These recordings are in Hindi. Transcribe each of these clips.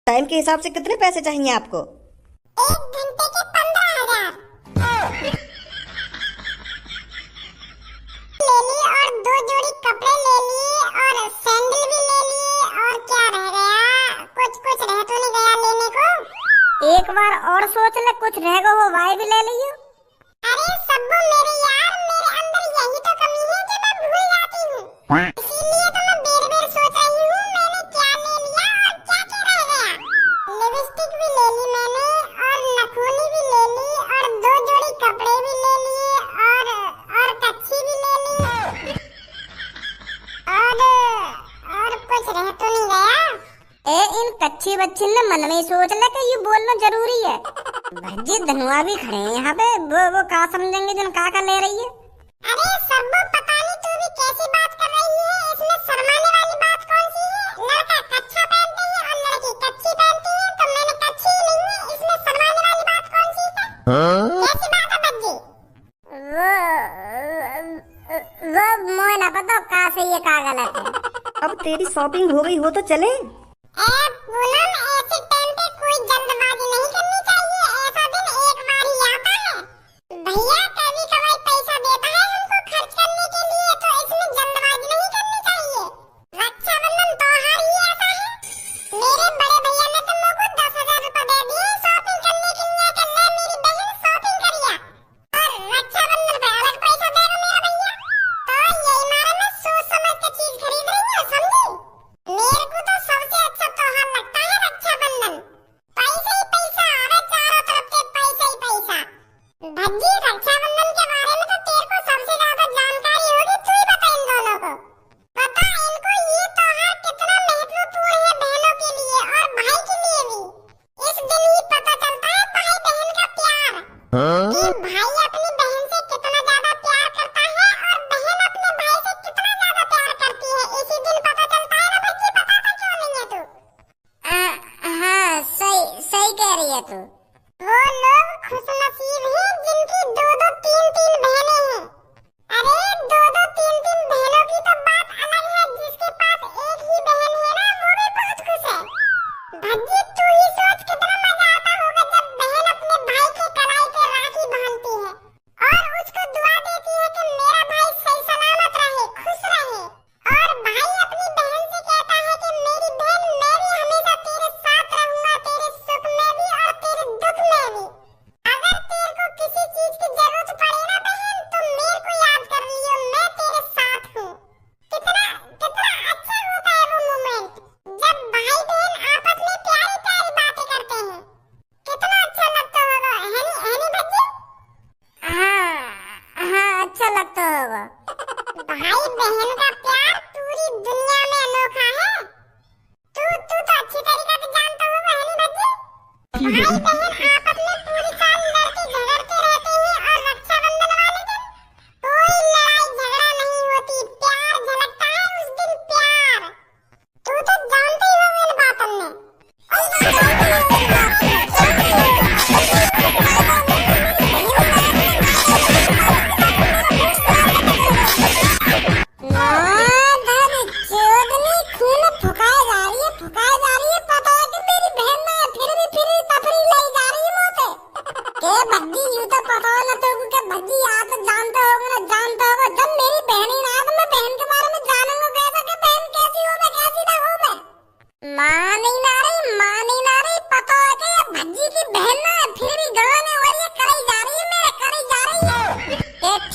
टाइम के हिसाब से कितने पैसे चाहिए आपको? 1 घंटे के 15,000 ले ली और 2 जोड़ी कपड़े ले लिए और सैंडल भी ले लिए। और क्या रह गया? कुछ रह तो नहीं गया लेने को? एक बार और सोच ले, कुछ रहेगा वो वाई भी ले लियो। अरे सब्बू मेरे यार, मेरे अंदर यही तो कमी है कि मैं भूल जाती हूँ। इसीलिए तो मैं बेर-बेर सोच रही हूँ मैंने क्या ले लिया और क्या रह गया। लिपस्टिक भी ले ली मैंने और नखूनी भी ले ली और 2 जोड़ी कपड़े भी ले लिए और कच्छी भी ले ली और कुछ रह तो नहीं गया। इन कच्ची बच्ची ने मन में सोच ले कि ये बोलना जरूरी है। भज्जी धनुआ भी खड़े हैं यहाँ पे, वो का समझेंगे जिन का ले रही है। अरे सब्बू पता नहीं तू भी कैसी बात कर रही है, इसमें शर्माने वाली बात कौन सी है? लड़का कच्छा पहनते हैं और लड़की कच्छी पहनती है, तो मैंने कच्छी ही नहीं है, इसमें शर्माने वाली बात कौन सी है? कैसी बात है भज्जी? वो मोह ना पता का सही है का गलत है। अब तेरी शॉपिंग हो गई हो तो चले। पूनम ऐसे टाइम पे कोई जल्दबाजी नहीं करनी चाहिए, ऐसा दिन एक बार ही आता है। भैया कभी कभार पैसा देता है हमको खर्च करने के लिए, तो इसमें जल्दबाजी नहीं करनी चाहिए। रक्षाबंधन त्योहार ही ऐसा है। मेरे बड़े भैया ने तो मुझको 10,000 रुपए दे दिए शॉपिंग करने के लिए कि ले मेरी बहन शॉपिंग करिया, और रक्षाबंधन पे अलग पैसा देगा मेरा भैया। तो यही मारे मैं सोच समझ के चीज खरीद रही हूँ, समझी? मेरे को तो सबसे अच्छा त्योहार लगता है रक्षाबंधन। पैसा ही पैसा, अरे चारों तरफ से पैसा ही पैसा। भज्जी रक्षाबंधन के बारे में तो तेरे को सबसे ज्यादा जानकारी होगी, तू ही बता इन दोनों को। पता इनको ये त्योहार कितना महत्वपूर्ण है बहनों के लिए और भाई के लिए भी। इस दिन ही पता चलता है भाई बहन का प्यार, कि भाई अपनी बहन से कितना ज्यादा प्यार करता है और बहन अपने भाई से कितना ज्यादा प्यार करती है। इसी दिन पता चलता है ना भज्जी, बताता क्यों नहीं है तू? हाँ सही कह रही है तू। वो लोग खुशनसीब हैं जिनकी 2-2 3-3 बहनें हैं। अरे 2-2 3-3 बहनों की तो बात अलग है, जिसके पास एक ही बहन है ना वो भी बहुत खुश है। भज्जी तू ही सोच कितना मजा आता होगा जब बहन अपने भाई के कलाई पे राखी बांधती है और उसको दुआ देती है कि मेरा भाई सही सलामत रहे, खुश रहे। और भाई अपनी बहन से कहता है कि मेरी बहन मैं भी हमेशा तेरे साथ रहूंगा, तेरे सुख में भी और तेरे दुख में भी। अगर तेरे को किसी चीज की जरूरत पड़े ना बहन, तो मेरे को याद कर लियो, मैं तेरे साथ हूँ। कितना कितना अच्छा होता है वो मोमेंट जब भाई बहन आपस में प्यारी प्यारी बातें करते हैं। कितना अच्छा लगता होगा, है नहीं भज्जी? हाँ अच्छा लगता होगा। भाई बहन का प्यार पूरी दुनिया में अनोखा है। तू तो अच्छी तरीके से जानता होगा, है नहीं भज्जी? भाई बहन आपस में पूरी साल लड़ते झगड़ते रहते हैं और रक्षाबंधन वाले दिन कोई लड़ाई झगड़ा नहीं होती, प्यार झलकता है उस दिन, प्यार। तू तो जानते ही हो इन बातों में।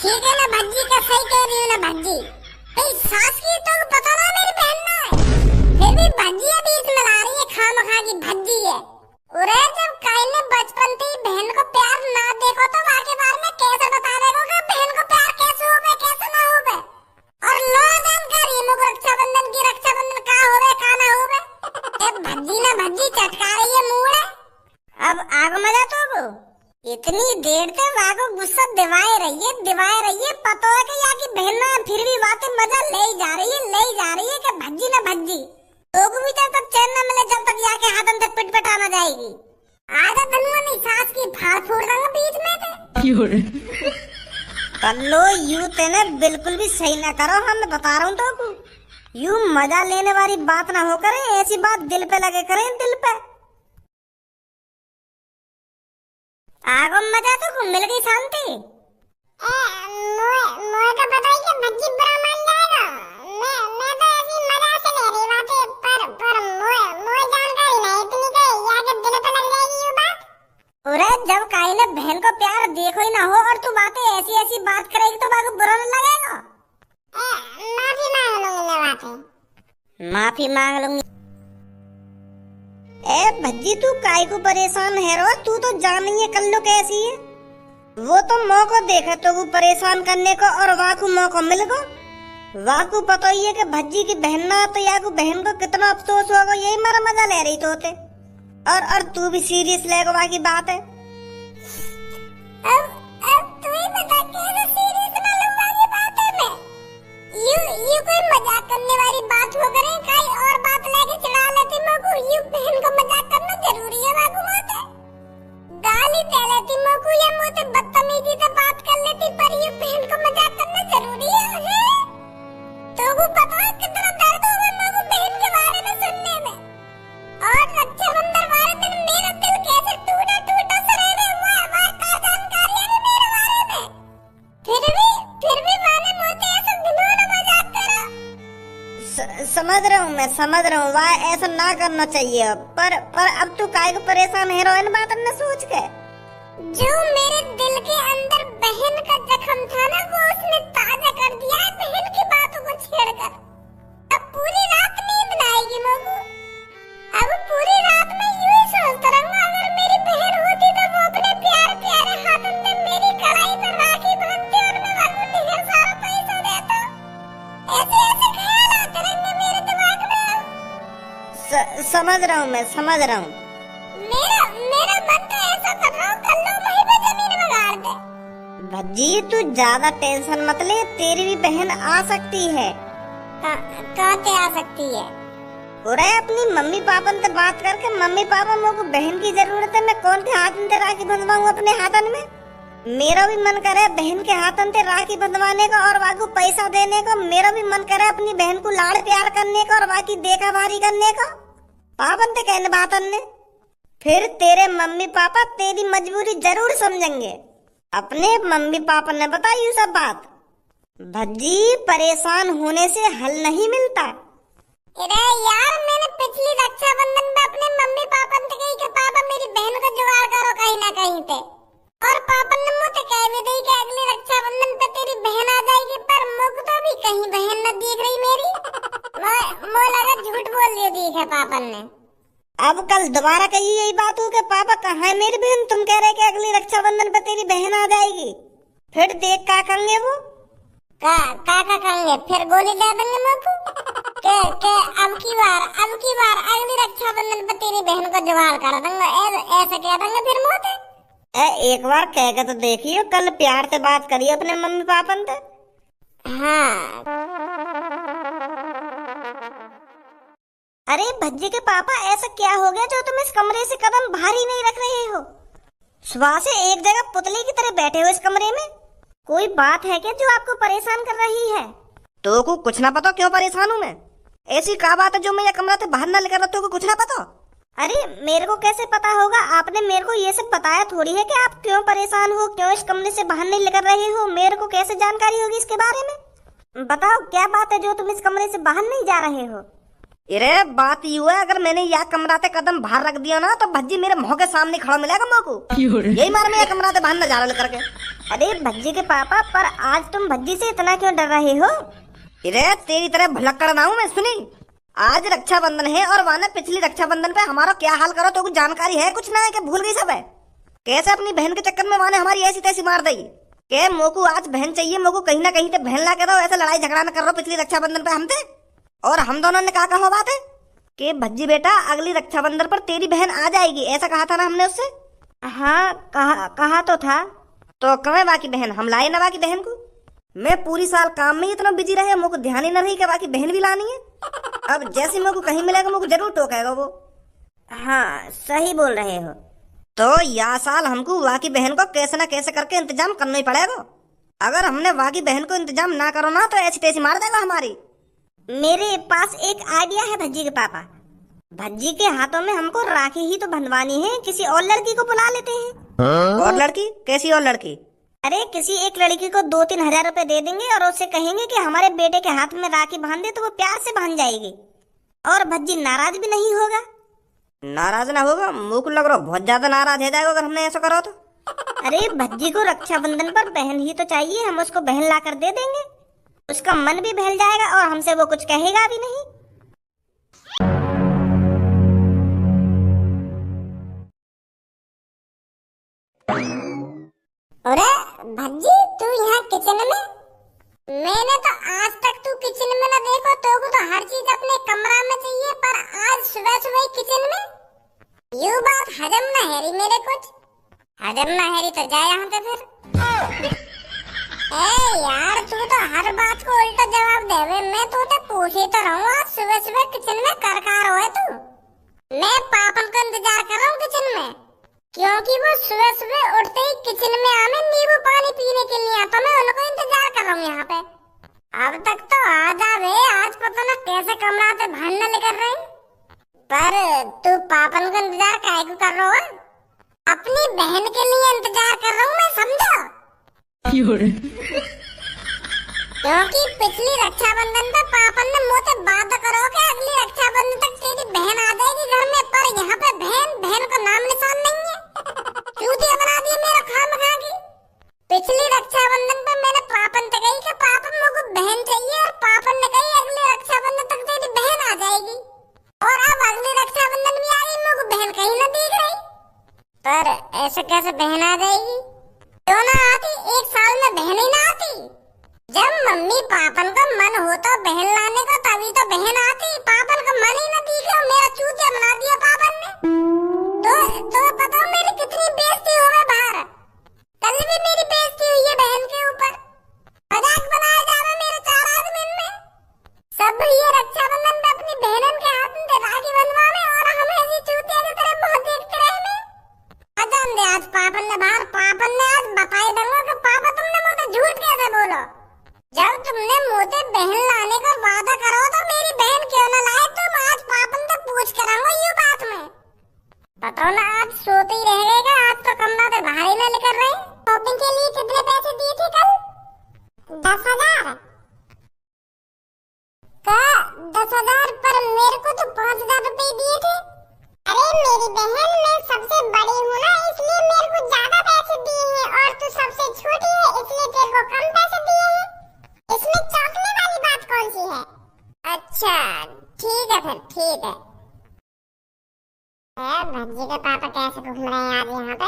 ठीक है ना भज्जी का सही कह रही हूँ ना भज्जी। सास की तो पता ना मेरी बहन ना है, फिर भी भज्जी अभी इसमें ला रही है खामखा की भज्जी है। उरे जब काई ने बचपन से ही बहन को प्यार ना देखो तो आगे बार में कैसे बता देगा कि बहन को प्यार कैसे होगा कैसे ना होगा। और लो जानकारी मुझे रक्षाबंधन की, रक्षाबंधन का होवे का ना होवे। भज्जी ना भज्जी चटका रही है मुंह है। अब आग मजा तो वो इतनी देर तक वाको गुस्सा दिवाए रही है, पता है कि यहाँ की बहन ना फिर भी बातें मजा ले जा रही है कि भज्जी ना भज्जी तो भी जब तक चैन न मिले, जब तक यहाँ के हाथन तक पिटपटा ना जाएगी। आधा धनुआ नहीं सास की फाड़ फोड़ दूंगा बीच में से। कल्लो यू तेने बिल्कुल भी सही ना करो, हम बता रहा हूँ तो यू मजा लेने वाली बात ना हो करे, ऐसी बात दिल पे लगे करे, दिल पे। आगो मजा तो मिल गई शांति। मोए का बताई कि भज्जी बुरा मान जाएगा। मैं तो ऐसी मजाक से ले रही बातें, पर मोए जानकारी नहीं इतनी के या के दिल पे लग जाएगी ये बात। अरे जब काई ने बहन को प्यार देखो ही ना हो और तू बातें ऐसी ऐसी बात करेगी तो बाकी बुरा नहीं लगेगा। माफी मांग लूंगी मैं बातें। माफी मांग लूंगी। ए भज्जी तू काई को परेशान है रो, तू तो जान नहीं है कल्लू कैसी है। वो तो मौका देखा तो वो परेशान करने को और वाकू मौका मिल गो। वाकू पता ही है कि भज्जी की बहन ना तो याकू बहन को कितना अफसोस होगा, यही मारा मजा ले रही तो होते। और तू भी सीरियस ले गो की बात है। अब तू ही बता कैसे सीरियस ना लूं वाली बात है मैं। यू कोई मजाक करने वाली बात हो करे काई और बात लेके चढ़ा लेती मगू। यू बहन को मजाक करना जरूरी है वाकू मोते। गाली दे लेती मगू या मोते बदतमीजी से बात कर लेती, पर यू बहन को मजाक करना जरूरी है। तो वो पता है कितना दर्द होगा मगू बहन के बारे में सुनने में। और रक्षाबंधन वाले दिन मेरा दिल कैसे टूटा टूटा सरेने हुआ है, वह का जानकारी है मेरे बारे में। फिर भी माने मोते ऐसा घिनौना मजाक करा। समझ रहा हूँ वाह ऐसा ना करना चाहिए। पर अब तू काहे को परेशान है रो इन बातों ने सोच के। जो मेरे दिल के अंदर बहन का जख्म था ना, वो उसने ताजा कर दिया है बहन की बातों को छेड़कर। अब पूरी रात नींद न आएगी मगू। अब पूरी रात मैं यूं ही सोचता रहूंगा, अगर मेरी बहन होती तो वो अपने प्यारे हाथों में मेरी कलाई पर राखी बांधती और मैं वाकू ढेर सारा पैसा देता। ऐसे ख्याल आते रहेंगे मेरे दिमाग में। समझ रहा हूँ। मेरा मन तो ऐसा कर रहा हूँ कल लो वहीं पे जमीन में गाड़ दे। भज्जी तू ज्यादा टेंशन मत ले, तेरी भी बहन आ सकती है। कहाँ पे आ सकती है? अरे अपनी मम्मी पापा से बात करके, मम्मी पापा मेरे को बहन की जरूरत है, मैं कौन के हाथ में राखी बंधवाऊं अपने हाथन में। मेरा भी मन करे बहन के हाथन से राखी बंधवाने का और वाकू पैसा देने का। मेरा भी मन करे अपनी बहन को लाड़ प्यार करने का और बाकी देखा भारी करने का। पापन ते कहने बातन ने फिर तेरे मम्मी पापा तेरी मजबूरी जरूर समझेंगे। अपने मम्मी पापा ने बताई सब बात। भज्जी परेशान होने से हल नहीं मिलता। अरे यार मैंने पिछली रक्षाबंधन में अपने मम्मी पापा से कही कि पापा मेरी बहन को जुगाड़ करो कहीं ना कहीं पे, और पापा ने मुझे कह भी दी कि अगली रक्षाबंधन पे तेरी बहन आ जाएगी, पर मुझे तो भी कहीं बहन न दिख रही मेरी। मुझे लगा झूठ बोल दिया दिख है पापा ने। अब कल दोबारा कही यही बात हो कि पापा कहाँ है मेरी बहन, तुम कह रहे कि अगली रक्षाबंधन पे तेरी बहन आ जाएगी। फिर देख क्या करेंगे वो। का करेंगे फिर गोली दे देंगे मुझको के अब की बार अगली रक्षाबंधन पे तेरी बहन को जुगाड़ कर देंगे, ऐसे कह देंगे फिर मुझे। एक बार कह के तो देखियो, कल प्यार से बात करिए अपने मम्मी पापा से। हाँ। अरे भज्जी के पापा ऐसा क्या हो गया जो तुम इस कमरे से कदम बाहर ही नहीं रख रहे हो? सुबह से एक जगह पुतले की तरह बैठे हो इस कमरे में। कोई बात है क्या जो आपको परेशान कर रही है? तो को कुछ ना पता क्यों परेशान हूँ मैं? ऐसी क्या बात है जो मैं ये कमरा से बाहर ना लेकर रखते हो, कुछ ना पता? अरे मेरे को कैसे पता होगा? आपने मेरे को ये सब बताया थोड़ी है कि आप क्यों परेशान हो, क्यों इस कमरे से बाहर नहीं लेकर रहे हो। मेरे को कैसे जानकारी होगी इसके बारे में? बताओ क्या बात है जो तुम इस कमरे से बाहर नहीं जा रहे हो? अरे बात यू है, अगर मैंने यह कमरा से कदम बाहर रख दिया ना तो भज्जी मेरे मुंह के सामने खड़ा मिलेगा मेरे को। यही मार मैं यह कमरा से बाहर न जा रहा करके। अरे भज्जी के पापा, पर आज तुम भज्जी से इतना क्यों डर रहे हो? अरे तेरी तरह भलक्कड़ ना हूं मैं। सुनी, आज रक्षाबंधन है और वहां पिछली रक्षाबंधन पे हमारा क्या हाल करो तो कुछ जानकारी है? कुछ ना है कि भूल गई सब है? कैसे अपनी बहन के चक्कर में वहां हमारी ऐसी तैसी मार दी के मोको आज बहन चाहिए, मोको कहीं ना कहीं से बहन ला के दो। ऐसे लड़ाई झगड़ा न कर रहा पिछली रक्षाबंधन पे हमसे। और हम दोनों ने क्या कहा बात है कि भज्जी बेटा अगली रक्षाबंधन पर तेरी बहन आ जाएगी, ऐसा कहा था ना हमने उससे? हाँ कहा तो था। तो कहाँ बाकी बहन? हम लाए ना बाकी बहन को। मैं पूरी साल काम में इतना बिजी रहे, मुझको ध्यान ही न रही कि बाकी बहन भी लानी है। अब जैसे मुझको कहीं मिलेगा मुझको जरूर टोकेगा वो। हाँ सही बोल रहे हो। तो यह साल हमको बाकी बहन को कैसे न कैसे करके इंतजाम करना ही पड़ेगा। अगर हमने बाकी बहन को इंतजाम ना करो ना तो ऐसी तैसी मार देगा हमारी। मेरे पास एक आइडिया है भज्जी के पापा। भज्जी के हाथों में हमको राखी ही तो बंधवानी है, किसी और लड़की को बुला लेते हैं। और लड़की कैसी? और लड़की? अरे किसी एक लड़की को 2-3 हजार रुपए दे देंगे और उससे कहेंगे कि हमारे बेटे के हाथ में राखी बांध दे, तो वो प्यार से बांध जाएगी और भज्जी नाराज भी नहीं होगा। नाराज ना होगा? मुंह को लग रहा बहुत ज्यादा नाराज हो जाएगा अगर हमने ऐसा करा तो। अरे भज्जी को रक्षाबंधन पर बहन ही तो चाहिए, हम उसको बहन ला कर दे देंगे, उसका मन भी बहल जाएगा और हमसे वो कुछ कहेगा भी नहीं। अरे भज्जी तू यहाँ किचन में? मैंने तो आज तक तू किचन में ना देखो, तो को तो हर चीज अपने कमरा में चाहिए, पर आज सुबह सुबह किचन में? यू बात हजम ना है रही मेरे, कुछ हजम ना है रही तो जा यहाँ पे फिर। ए यार तू तो हर बात को उल्टा जवाब देवे, मैं तो पूछ ही तो रहा हूँ आज सुबह सुबह किचन में कर रहा है तू? मैं पापन का इंतजार कर रहा हूँ किचन में, क्योंकि वो सुबह सुबह उठते ही किचन में आने नींबू पानी पीने के लिए आता, मैं उनको इंतजार कर रहा हूँ यहाँ पे। अब तक तो आ जावे, आज पता ना कैसे कमरा से बाहर न लेकर रहे, पर तू पापन का इंतजार काहे को कर रहा है? अपनी बहन के लिए इंतजार कर रहा हूँ मैं, समझो? क्योंकि पिछली रक्षाबंधन पे पापन ने मुझसे बात करो कि अगली रक्षाबंधन तक तेरी बहन आ जाएगी घर में, पर यहाँ पे बहन को नाम निशान नहीं है। चूतिया बना दिया मेरा खामखा की। पिछली रक्षाबंधन पे मैंने पापन से कही कि पापन मुझको बहन चाहिए, और पापन ने कही अगली रक्षाबंधन तक तेरी बहन आ जाएगी, और अब अगली रक्षाबंधन भी आ गई, मुझको बहन कहीं ना दिख रही। पर ऐसे कैसे बहन आ जाएगी? क्यों ना आती? एक साल में बहन ही ना आती? जब मम्मी पापन का मन होता बहन लाने का तभी तो बहन आती, पापन का मन ही ना दिखे और मेरा चूतिया बना दिया पापन ने। तो बताओ मेरी कितनी बेइज्जती हो गई बाहर। कल भी मेरी बेइज्जती हुई है बहन के ऊपर, मजाक बनाया जा रहा है मेरे 4 आदमी में। सब ये रक्षाबंधन पे अपनी बहनन के हाथ में राखी बंधवाने और हम ऐसी चूतिया की तरह मुंह देखते रहे में। अजान दे आज पापन ने बाहर, पापन ने आज बताई दूंगा कि पापा तुमने मुझे झूठ कैसे बोलो। जब तुमने मुझे बहन लाने का वादा करो तो मेरी बहन क्यों न लाए तुम? आज पापन से पूछ कर आऊंगा ये बात में। बताओ ना आज सोते ही रह गए, आज तो कमरा से बाहर ही न लेकर रहे। शॉपिंग के लिए कितने पैसे दिए थे कल? 10,000 का 10,000, पर मेरे को तो 5,000 रुपए दिए थे। अरे मेरी बहन मैं सबसे बड़ी हूँ ना, इसलिए मेरे को ज्यादा पैसे दिए हैं, और तू सबसे छोटी है इसलिए तेरे को कम पैसे दिए हैं। इसमें चौंकने वाली बात कौन सी है? अच्छा ठीक है फिर, ठीक है। भज्जी के पापा कैसे घूम रहे हैं आज यहाँ पे?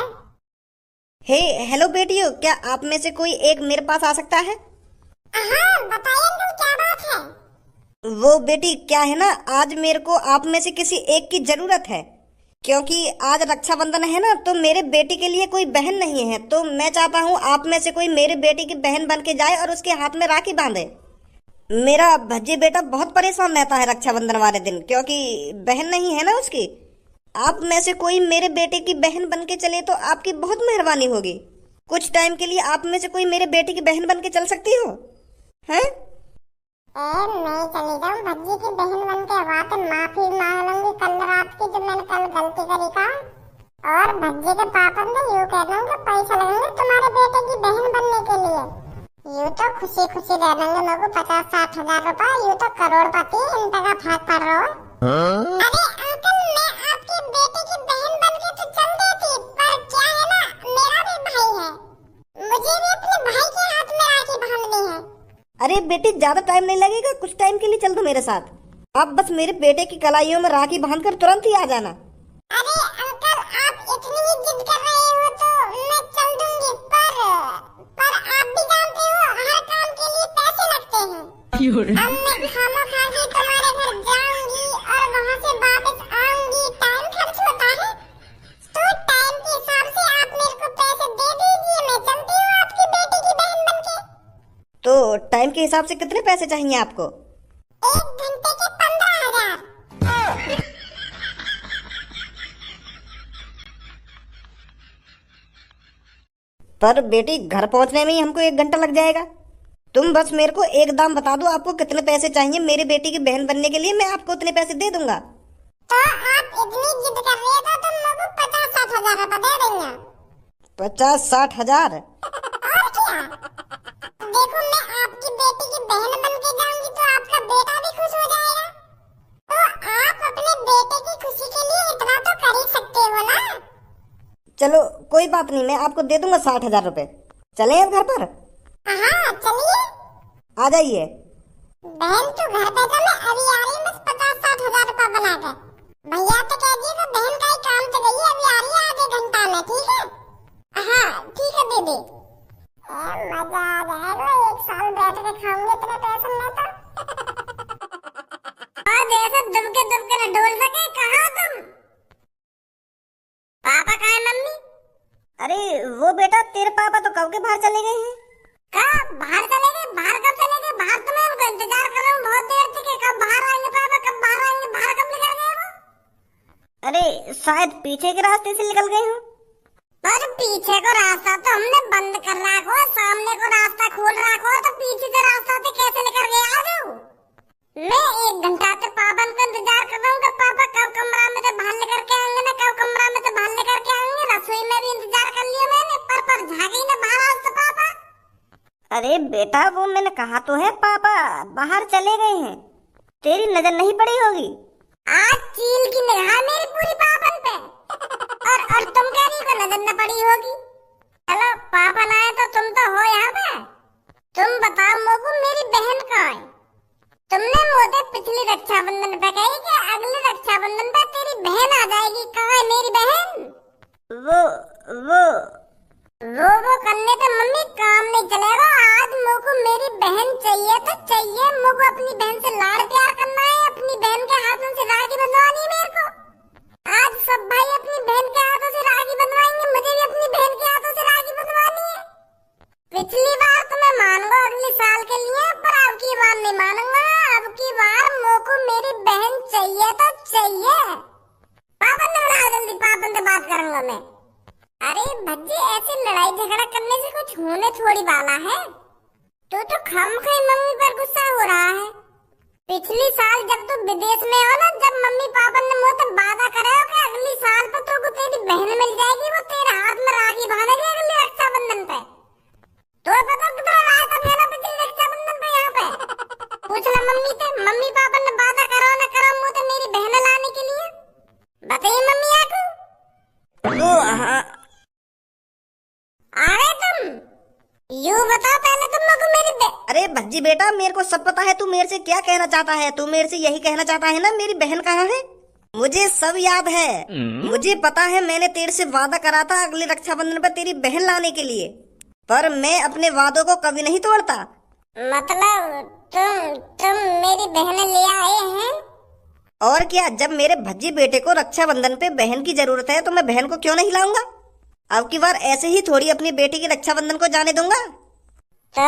हे हेलो बेटियों, क्या आप में से कोई एक मेरे पास आ सकता है? हाँ बताइए अंकल, क्या बात है? वो बेटी क्या है ना, आज मेरे को आप में से किसी एक की जरूरत है, क्योंकि आज रक्षाबंधन है ना, तो मेरे बेटी के लिए कोई बहन नहीं है, तो मैं चाहता हूँ आप में से कोई मेरे बेटी की बहन बन के जाए और उसके हाथ में राखी बांधे। मेरा भज्जी बेटा बहुत परेशान रहता है रक्षाबंधन वाले दिन, क्योंकि बहन नहीं है ना उसकी। आप में से कोई मेरे बेटे की बहन बन के चले तो आपकी बहुत मेहरबानी होगी। कुछ टाइम के लिए आप में से कोई मेरे बेटे की बहन बन के चल सकती हो? हैं? मैं चली जाऊँ भज्जी की बहन बन के, वहाँ पे माफी मांग लूंगी कल रात की जो मैंने कल गलती करी का, और भज्जी के पापा ने यूँ कह दूंगा पैसा लगेंगे तुम्हारे बेटे की बहन बनने के लिए। यूँ तो खुशी खुशी दे देंगे मेरे को 50-60 हजार रुपए, यूँ तो करोड़पति इन का भाग पड़ रहा है। अरे अंकल मैं आपके बेटे की बहन बन के तो चल देती, पर क्या है ना मेरा भी भाई है, मुझे भी अपने भाई के हाथ में राखी बांधनी है। अरे बेटी ज्यादा टाइम नहीं लगेगा, कुछ टाइम के लिए चल दो मेरे साथ। आप बस मेरे बेटे की कलाइयों में राखी बांधकर तुरंत ही आ जाना। अरे अंकल आप इतनी ही जिद कर रहे हो तो मैं चल दूंगी, पर आप भी जानते हो हर काम के लिए पैसे लगते हैं। अब मैं खामोखाजी तुम्हारे घर जाऊंगी और वहाँ से वापस आऊंगी, टाइम खर्च होता है, तो टाइम के हिसाब से आप मेरे को पैसे दे दीजिए, मैं चलती हूँ आपकी बेटी की बहन बनके। तो टाइम के हिसाब से कितने पैसे चाहिए आपको? 1 घंटे के 15,000। पर बेटी घर पहुंचने में ही हमको 1 घंटा लग जाएगा। तुम बस मेरे को एक दाम बता दो, आपको कितने पैसे चाहिए मेरी बेटी की बहन बनने के लिए, मैं आपको उतने पैसे दे दूंगा। तो आप इतनी जिद कर रहे हो तो तुम लोगों को 50-60 हजार रुपए दे देंगे। 50-60 हजार। और क्या, देखो मैं आपकी बेटी की बहन बन के जाऊंगी तो आपका बेटा भी खुश हो जाएगा। तो आप अपने बेटे की खुशी के लिए इतना तो कर ही सकते हो ना। चलो कोई बात नहीं, मैं आपको दे दूंगा 60 हजार रुपए। चलें अब घर पर? हाँ चलिए। आ जाइए। बहन तो घर पे तो मैं अभी आ रही हूँ, बस 50-60 हजार रुपया बना के। भैया तो कह दिए तो बहन का ही काम तो गई है, अभी आ रही है आधे घंटा में, ठीक है? हाँ ठीक है दीदी। मजा आ जाएगा, 1 साल बैठ के खाऊंगे इतने पैसे में तो। आज ऐसे दुबके दुबके न डोल सके। कहाँ तुम? पापा कहाँ है? मम्मी? अरे वो बेटा, तेरे पापा तो कब के बाहर चले गए हैं। कब बाहर चले गए? बाहर कब चले गए? बाहर तो मैं उनका इंतजार कर रहा हूँ बहुत देर से कि कब बाहर आएंगे पापा, कब बाहर आएंगे। बाहर कब निकल गए वो? अरे शायद पीछे के रास्ते से निकल गए हूँ। पर पीछे को रास्ता तो हमने बंद कर रखा है, सामने को रास्ता खोल रखा है, तो पीछे से रास्ता से कैसे निकल गए? आ जाओ। मैं 1 घंटा से पापा का इंतजार कर रहा हूँ कि पापा कब कमरा में से बाहर लेकर के आएंगे ना, कब कमरा में से बाहर लेकर के आएंगे। रसोई में भी इंतजार कर लिया मैंने, पर झाँकी ना बाहर आज तो पापा। अरे बेटा, वो मैंने कहा तो है पापा बाहर चले गए हैं, तेरी नजर नहीं पड़ी होगी। आज चील की निगाह मेरी पूरी पापन पे, और तुम कह रही हो नजर न पड़ी होगी। चलो पापा ना आए तो तुम तो हो यहाँ पे। तुम बताओ मोगू, मेरी बहन कहाँ है? तुमने मुझे पिछली रक्षाबंधन पे कही कि अगले रक्षाबंधन पे तेरी बहन आ जाएगी। कहाँ है मेरी बहन? वो करने पे मम्मी काम नहीं चलेगा। आज मुझको मेरी बहन चाहिए तो चाहिए। मुझको अपनी बहन से लाड़ प्यार करना है, अपनी बहन के हाथों से राखी बंधवानी है मेरे को। आज सब भाई अपनी बहन के हाथों से राखी बंधवाएंगे, मुझे भी अपनी बहन के हाथों से राखी बंधवानी है। पिछली बार तो मैं मानूंगा अगले साल के लिए, पर अब की बार नहीं मानूंगा। अब की बार मुझको मेरी बहन चाहिए तो चाहिए। पापा ने बुलाया, जल्दी पापा से बात करूंगा मैं। अरे भज्जी, ऐसे लड़ाई झगड़ा करने से कुछ होने थोड़ी वाला है। तो खामखा मम्मी पर गुस्सा हो रहा है। पिछली साल जब तू विदेश में हो ना, जब मम्मी पापा ने मुझसे वादा करा हो कि अगली साल पे तुमको तेरी बहन मिल जाएगी, वो तेरे हाथ में राखी बांधेगी अगले रक्षाबंधन पे। तो पता कितना रहा था मेरा पिछले रक्षाबंधन पे यहाँ पे? पूछ ला मम्मी से, मम्मी पापा ने वादा करा ना करा मुझे मेरी बहन लाने के लिए? बताइए मम्मी आपको। अरे तुम यूं बताओ पहले, तुम लोग मेरी अरे भज्जी बेटा, मेरे को सब पता है तू मेरे से क्या कहना चाहता है। तू मेरे से यही कहना चाहता है ना मेरी बहन कहाँ है? मुझे सब याद है, मुझे पता है। मैंने तेरे से वादा करा था अगले रक्षाबंधन पर तेरी बहन लाने के लिए, पर मैं अपने वादों को कभी नहीं तोड़ता। मतलब तुम मेरी बहन ले आए हैं? और क्या, जब मेरे भज्जी बेटे को रक्षाबंधन पे बहन की जरूरत है तो मैं बहन को क्यों नहीं लाऊंगा। अब की बार ऐसे ही थोड़ी अपनी बेटी की रक्षाबंधन को जाने दूंगा। तो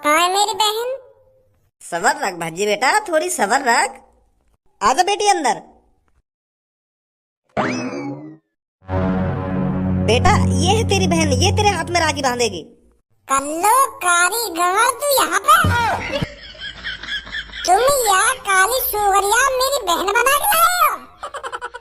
कहाँ है मेरी बहन? सबर रख भज्जी बेटा, थोड़ी सबर रख। आजा बेटी अंदर। बेटा ये है तेरी बहन, ये तेरे हाथ में राखी बांधेगी। कल्लो कारीगर, तू यहाँ पे? तुम यहाँ काली सुअरिया मेरी बहन बना के लाए हो?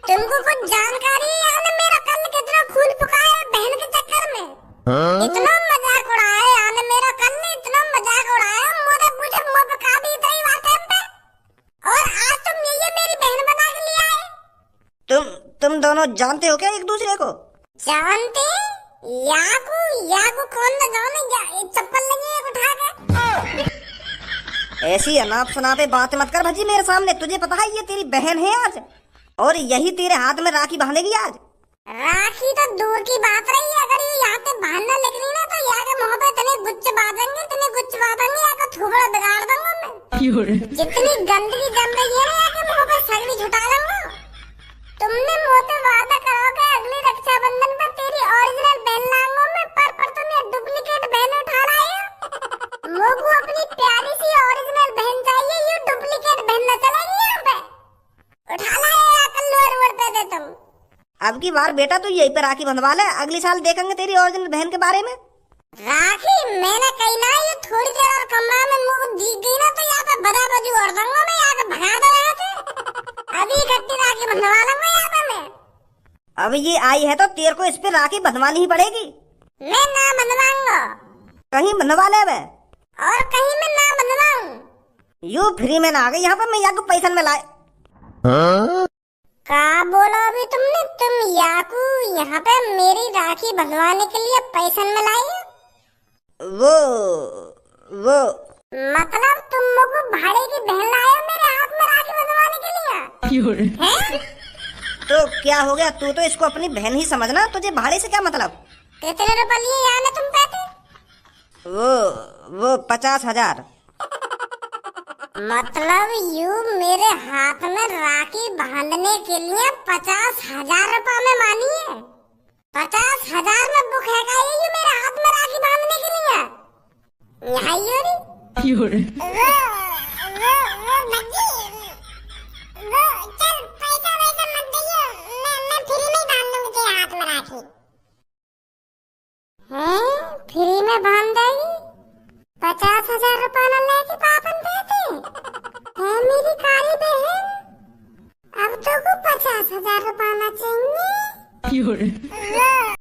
तुमको कुछ जानकारी है? यानी मेरा कल कितना खून फुकाया बहन के चक्कर में। इतना मजाक उड़ाया, यानी मेरा कल ने इतना मजाक उड़ाया, मुझे मुंह पे काबी इतनी बात है पे। और आज तुम ये मेरी बहन बना के ले आए। तुम दोनों जानते हो क्या एक दूसरे को? जानते? याकू कौन न जाने, चप्पल लगी है उठा के। ऐसी अनाप शनापे बात मत कर भज्जी मेरे सामने। तुझे पता है ये तेरी बहन है आज, और यही तेरे हाथ में राखी बांधेगी आज। राखी तो दूर की बात रही है, अगर ये यहाँ पे बांधने लगी ना तो यहाँ के मुँह पे इतने गुच्छ बांधेंगे, यहाँ का थोबड़ा बिगाड़ दूंगा मैं। जितनी गंदगी जम रही है ना यहाँ के मुँह पे सगली झुटा दूंगा। तुमने मुझसे वादा करो कि अगली रक्षाबंधन पर तेरी ओरिजिनल बहन लाऊंगा मैं, पर तुम ये डुप्लीकेट बहन उठा लाए हो। मुझको अपनी प्यारी सी ओरिजिनल बहन चाहिए, ये डुप्लीकेट बहन न चलेगी यहाँ पे। उठा लाए कल्लू रोड पे दे तुम। अब की बार बेटा तू यही पे राखी बंधवा ले, अगली साल देखेंगे तेरी ओरिजिनल बहन के बारे में। राखी मैंने कही ना, ये थोड़ी देर और कमरा में मुझे दिख गई ना तो यहाँ पे बदा बजू उड़ दूंगा मैं, यहाँ पे भगा दो यहाँ से। अभी इकट्ठी राखी बंधवा लूंगा यहाँ पे मैं। अब ये आई है तो तेरे को इस पे राखी बंधवानी ही पड़ेगी। मैं ना बंधवाऊंगा। कहीं बंधवा ले बे। और कहीं मैं ना बंधवाऊं। यू फ्री में ना आ गई यहाँ पे, मैं यहाँ को पैसा में लाए। क्या बोला अभी तुमने? तुम याकू यहाँ पे मेरी राखी बंधवाने के लिए पैसा में लाई? वो मतलब तुम लोग भाड़े की बहन लाए हो मेरे हाथ में राखी बंधवाने के लिए? हैं? तो क्या हो गया, तू तो इसको अपनी बहन ही समझना, तुझे भाड़े से क्या मतलब। कितने रुपए लिए यार तुम पैसे? वो 50,000। मतलब यू मेरे हाथ में राखी बांधने के लिए 50,000 रुपए में मानी है? 50,000 में बुक है क्या ये मेरे हाथ में राखी बांधने के लिए? यहाँ वो भज्जी, वो चल पैसा वैसा मत दियो, मैं फ्री में बांध दूंगी तेरे हाथ में राखी। हैं? फ्री में बांध देगी? 50,000 रुपए न लेके पापन देते है मेरी कारी बहन। अब तो को 50,000 रुपए चाहिए।